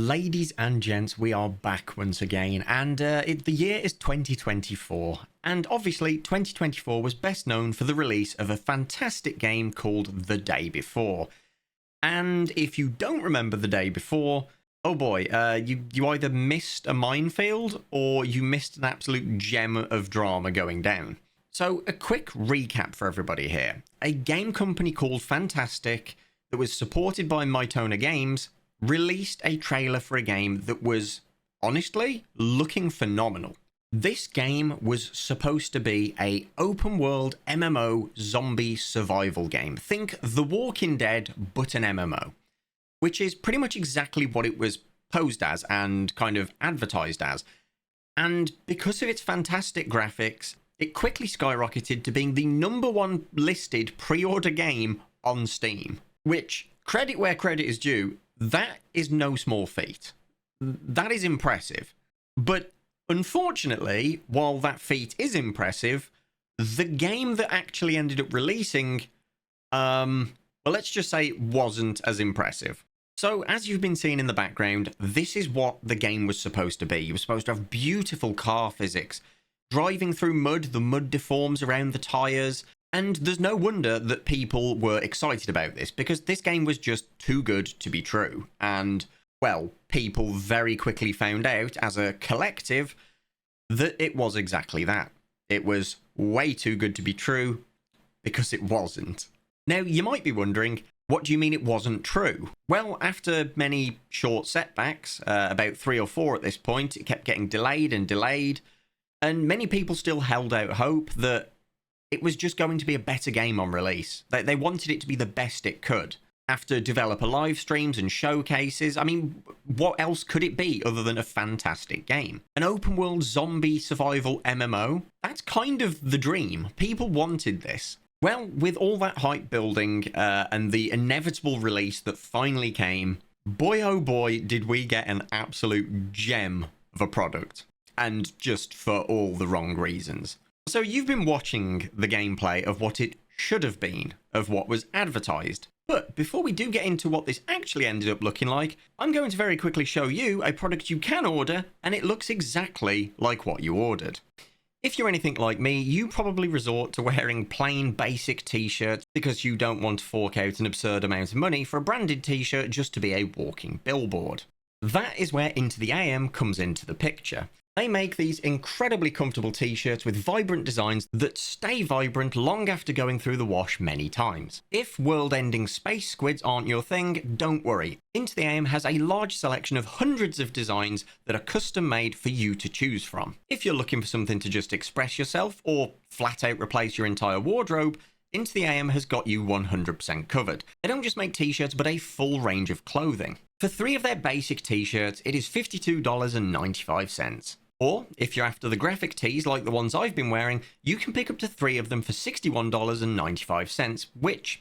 Ladies and gents, we are back once again, and the year is 2024, and obviously 2024 was best known for the release of a fantastic game called The Day Before. And if you don't remember The Day Before, oh boy, you either missed a minefield or you missed an absolute gem of drama going down. So a quick recap for everybody here. A game company called Fntastic that was supported by Mytona Games released a trailer for a game that was, honestly, looking phenomenal. This game was supposed to be a open world MMO zombie survival game. Think The Walking Dead, but an MMO, which is pretty much exactly what it was posed as and kind of advertised as. And because of its fantastic graphics, it quickly skyrocketed to being the #1 listed pre-order game on Steam, which, credit where credit is due, that is no small feat. That is impressive. But unfortunately, while that feat is impressive, the game that actually ended up releasing, well, let's just say it wasn't as impressive. So, as you've been seeing in the background, this is what the game was supposed to be. You were supposed to have beautiful car physics. Driving through mud, the mud deforms around the tyres. And there's no wonder that people were excited about this, because this game was just too good to be true. And, well, people very quickly found out, as a collective, that it was exactly that. It was way too good to be true, because it wasn't. Now, you might be wondering, what do you mean it wasn't true? Well, after many short setbacks, about 3 or 4 at this point, it kept getting delayed and delayed, and many people still held out hope that it was just going to be a better game on release. They wanted it to be the best it could. After developer live streams and showcases, I mean, what else could it be other than a fantastic game? An open world zombie survival MMO? That's kind of the dream. People wanted this. Well, with all that hype building and the inevitable release that finally came, boy oh boy did we get an absolute gem of a product. And just for all the wrong reasons. So you've been watching the gameplay of what it should have been, of what was advertised. But before we do get into what this actually ended up looking like, I'm going to very quickly show you a product you can order, and it looks exactly like what you ordered. If you're anything like me, you probably resort to wearing plain basic t-shirts because you don't want to fork out an absurd amount of money for a branded t-shirt just to be a walking billboard. That is where Into the AM comes into the picture. They make these incredibly comfortable t-shirts with vibrant designs that stay vibrant long after going through the wash many times. If world-ending space squids aren't your thing, don't worry. Into the AM has a large selection of hundreds of designs that are custom-made for you to choose from. If you're looking for something to just express yourself or flat out replace your entire wardrobe, Into the AM has got you 100% covered. They don't just make t-shirts, but a full range of clothing. For 3 of their basic t-shirts, it is $52.95. Or, if you're after the graphic tees like the ones I've been wearing, you can pick up to 3 of them for $61.95, which,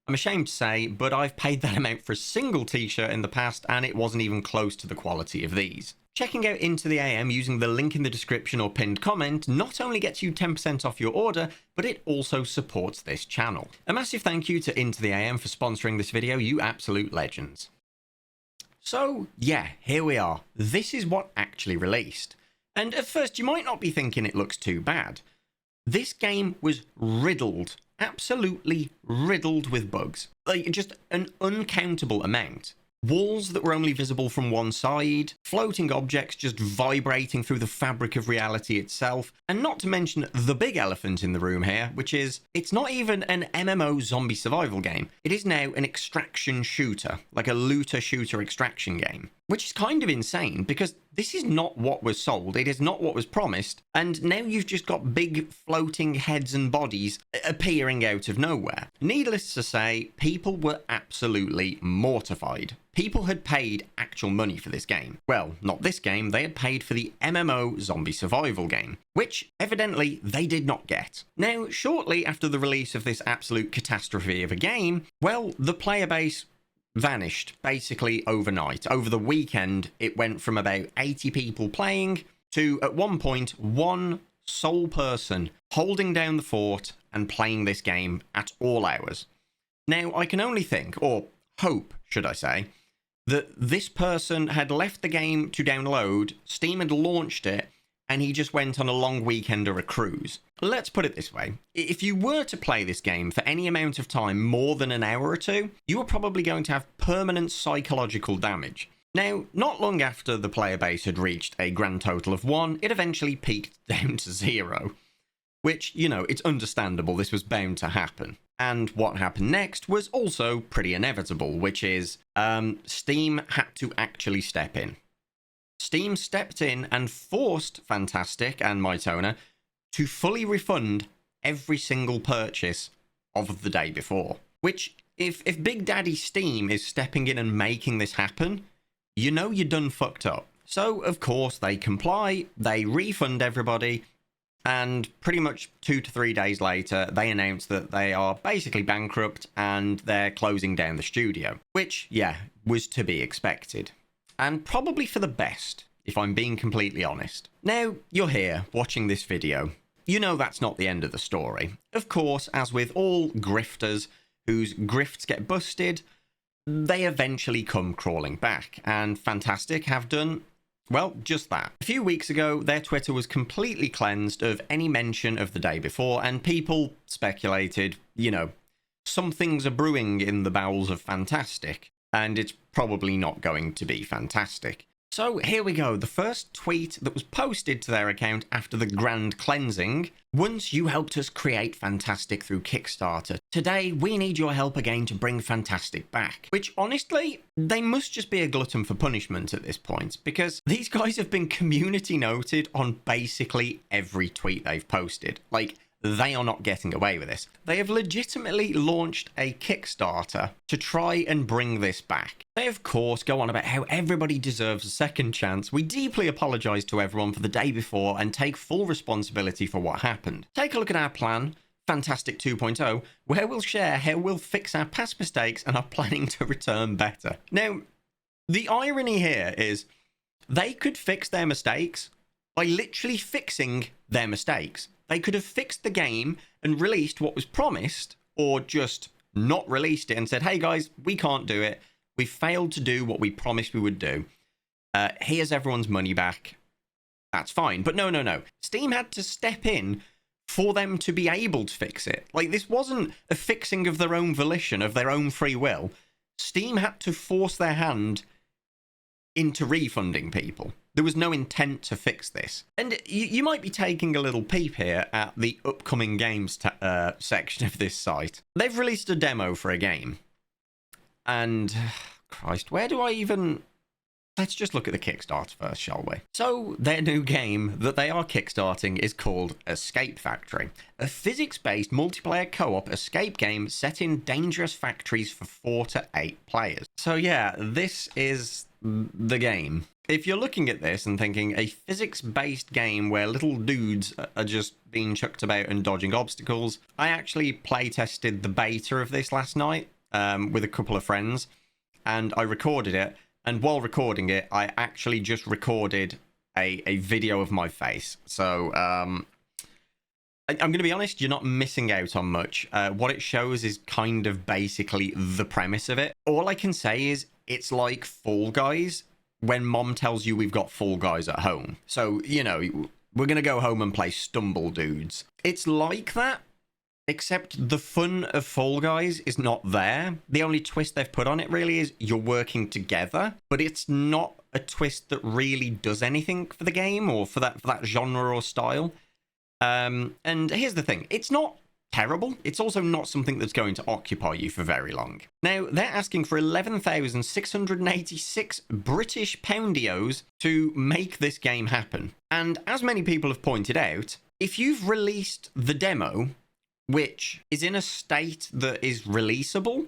I'm ashamed to say, but I've paid that amount for a single t-shirt in the past, and it wasn't even close to the quality of these. Checking out Into the AM using the link in the description or pinned comment not only gets you 10% off your order, but it also supports this channel. A massive thank you to Into the AM for sponsoring this video, you absolute legends. So, yeah, here we are. This is what actually released. And at first, you might not be thinking it looks too bad. This game was riddled, absolutely riddled with bugs. Like, just an uncountable amount. Walls that were only visible from one side, floating objects just vibrating through the fabric of reality itself, and not to mention the big elephant in the room here, which is, it's not even an MMO zombie survival game. It is now an extraction shooter, like a looter-shooter extraction game. Which is kind of insane, because this is not what was sold, it is not what was promised, and now you've just got big floating heads and bodies appearing out of nowhere. Needless to say, people were absolutely mortified. People had paid actual money for this game. Well, not this game, they had paid for the MMO zombie survival game, which evidently they did not get. Now, shortly after the release of this absolute catastrophe of a game, well, the player base vanished basically overnight. Over the weekend, it went from about 80 people playing to, at one point, one sole person holding down the fort and playing this game at all hours. Now, I can only think, or hope, should I say, that this person had left the game to download, Steam had launched it, and he just went on a long weekend or a cruise. Let's put it this way. If you were to play this game for any amount of time, more than an hour or two, you are probably going to have permanent psychological damage. Now, not long after the player base had reached a grand total of 1, it eventually peaked down to 0. Which, you know, it's understandable, this was bound to happen. And what happened next was also pretty inevitable, which is Steam had to actually step in. Steam stepped in and forced Fntastic and Mytona to fully refund every single purchase of the day before. Which, if Big Daddy Steam is stepping in and making this happen, you know you're done fucked up. So, of course, they comply, they refund everybody, and pretty much 2 to 3 days later, they announce that they are basically bankrupt and they're closing down the studio. Which, yeah, was to be expected. And probably for the best, if I'm being completely honest. Now, you're here, watching this video. You know that's not the end of the story. Of course, as with all grifters whose grifts get busted, they eventually come crawling back, and Fntastic have done, well, just that. A few weeks ago, their Twitter was completely cleansed of any mention of the day before, and people speculated, you know, some things are brewing in the bowels of Fntastic, and it's probably not going to be fantastic. So here we go, the first tweet that was posted to their account after the grand cleansing. Once you helped us create Fntastic through Kickstarter, today we need your help again to bring Fntastic back. Which honestly, they must just be a glutton for punishment at this point, because these guys have been community noted on basically every tweet they've posted. Like, they are not getting away with this. They have legitimately launched a Kickstarter to try and bring this back. They, of course, go on about how everybody deserves a second chance. We deeply apologise to everyone for the day before and take full responsibility for what happened. Take a look at our plan, Fntastic 2.0, where we'll share how we'll fix our past mistakes and are planning to return better. Now, the irony here is they could fix their mistakes by literally fixing their mistakes. They could have fixed the game and released what was promised, or just not released it and said, hey guys, we can't do it. We failed to do what we promised we would do. Here's everyone's money back. That's fine. But no. Steam had to step in for them to be able to fix it. Like, this wasn't a fixing of their own volition, of their own free will. Steam had to force their hand into refunding people. There was no intent to fix this. And you might be taking a little peep here at the upcoming games section of this site. They've released a demo for a game. And, Christ, where do I even... Let's just look at the Kickstarter first, shall we? So, their new game that they are kickstarting is called Escape Factory, a physics-based multiplayer co-op escape game set in dangerous factories for 4 to 8 players. So yeah, this is the game. If you're looking at this and thinking a physics-based game where little dudes are just being chucked about and dodging obstacles, I actually play-tested the beta of this last night with a couple of friends, and I recorded it. And while recording it, I actually just recorded a video of my face. So, I'm going to be honest, you're not missing out on much. What it shows is kind of basically the premise of it. All I can say is it's like Fall Guys when mom tells you we've got Fall Guys at home. So, you know, we're going to go home and play Stumble Dudes. It's like that. Except the fun of Fall Guys is not there. The only twist they've put on it really is you're working together, but it's not a twist that really does anything for the game or for that genre or style. And here's the thing, it's not terrible. It's also not something that's going to occupy you for very long. Now, they're asking for 11,686 British poundios to make this game happen. And as many people have pointed out, if you've released the demo, which is in a state that is releasable,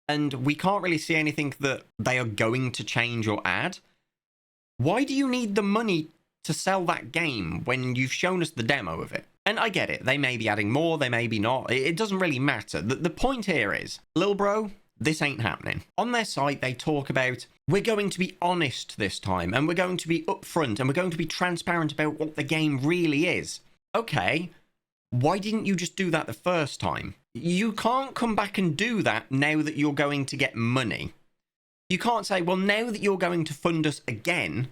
and we can't really see anything that they are going to change or add, why do you need the money to sell that game when you've shown us the demo of it? And I get it, they may be adding more, they may be not, it doesn't really matter. The point here is, lil bro, this ain't happening. On their site, they talk about, we're going to be honest this time, and we're going to be upfront, and we're going to be transparent about what the game really is. Okay, why didn't you just do that the first time? You can't come back and do that now that you're going to get money. You can't say, well, now that you're going to fund us again,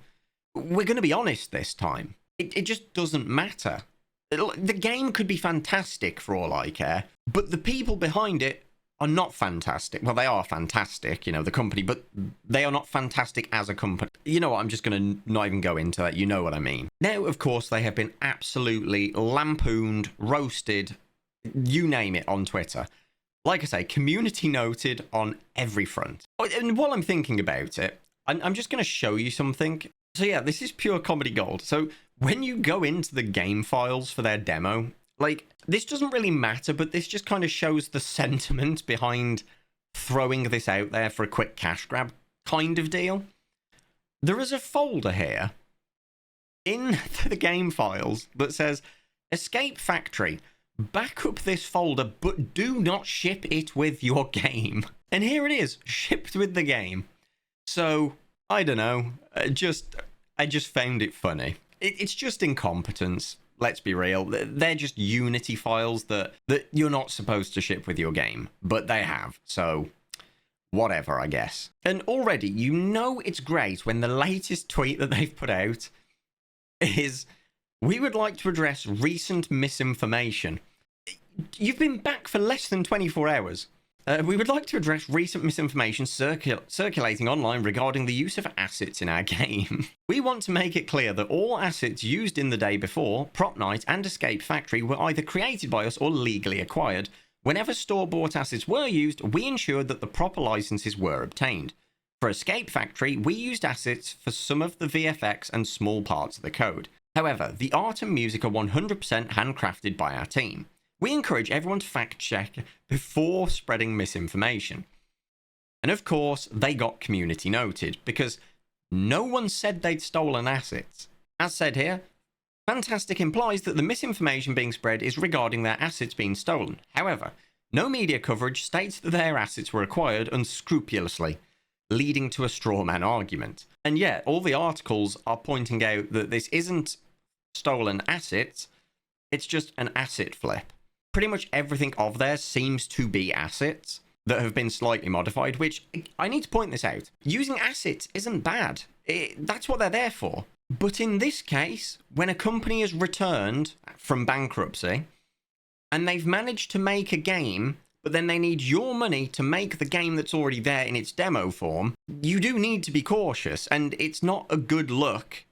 we're going to be honest this time. It just doesn't matter. The game could be fantastic for all I care, but the people behind it are not fantastic. Well, they are fantastic, you know, the company, but they are not fantastic as a company. You know what, I'm just going to not even go into that. You know what I mean. Now, of course, they have been absolutely lampooned, roasted, you name it, on Twitter. Like I say, community noted on every front. And while I'm thinking about it, I'm just going to show you something. So yeah, this is pure comedy gold. So when you go into the game files for their demo, like, this doesn't really matter, but this just kind of shows the sentiment behind throwing this out there for a quick cash grab kind of deal. There is a folder here in the game files that says, Escape Factory, back up this folder, but do not ship it with your game. And here it is, shipped with the game. So, I don't know, I just found it funny. It's just incompetence. Let's be real. They're just Unity files that you're not supposed to ship with your game, but they have. So, whatever, I guess. And already, you know it's great when the latest tweet that they've put out is, we would like to address recent misinformation. You've been back for less than 24 hours. We would like to address recent misinformation circulating online regarding the use of assets in our game. We want to make it clear that all assets used in the day before, Prop Night, and Escape Factory were either created by us or legally acquired. Whenever store-bought assets were used, we ensured that the proper licenses were obtained. For Escape Factory, we used assets for some of the VFX and small parts of the code. However, the art and music are 100% handcrafted by our team. We encourage everyone to fact-check before spreading misinformation. And of course, they got community noted, because no one said they'd stolen assets. As said here, Fntastic implies that the misinformation being spread is regarding their assets being stolen. However, no media coverage states that their assets were acquired unscrupulously, leading to a straw man argument. And yet, all the articles are pointing out that this isn't stolen assets, it's just an asset flip. Pretty much everything of theirs seems to be assets that have been slightly modified, which, I need to point this out, using assets isn't bad. That's what they're there for. But in this case, when a company is returned from bankruptcy, and they've managed to make a game, but then they need your money to make the game that's already there in its demo form, you do need to be cautious, and it's not a good look,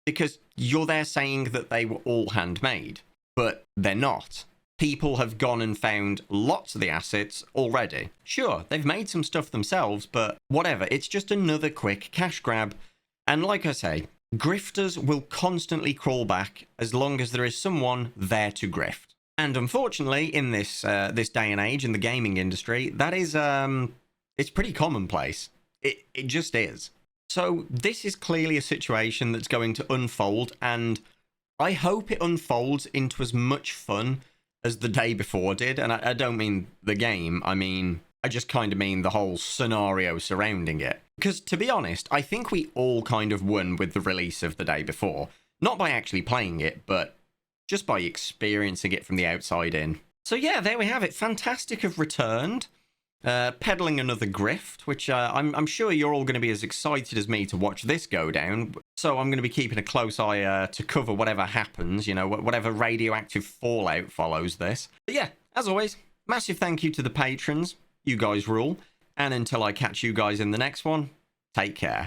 because you're there saying that they were all handmade, but they're not. People have gone and found lots of the assets already. Sure, they've made some stuff themselves, but whatever, it's just another quick cash grab. And like I say, grifters will constantly crawl back as long as there is someone there to grift. And unfortunately, in this this day and age in the gaming industry, that is it's pretty commonplace. It just is. So this is clearly a situation that's going to unfold, and I hope it unfolds into as much fun as the day before did. And I don't mean the game, I just kind of mean the whole scenario surrounding it. Because to be honest, I think we all kind of won with the release of the day before. Not by actually playing it, but just by experiencing it from the outside in. So yeah, there we have it. Fntastic have returned, peddling another grift, which I'm sure you're all going to be as excited as me to watch this go down. So I'm going to be keeping a close eye to cover whatever happens, you know, whatever radioactive fallout follows this. But yeah, as always, massive thank you to the patrons. You guys rule. And until I catch you guys in the next one, take care.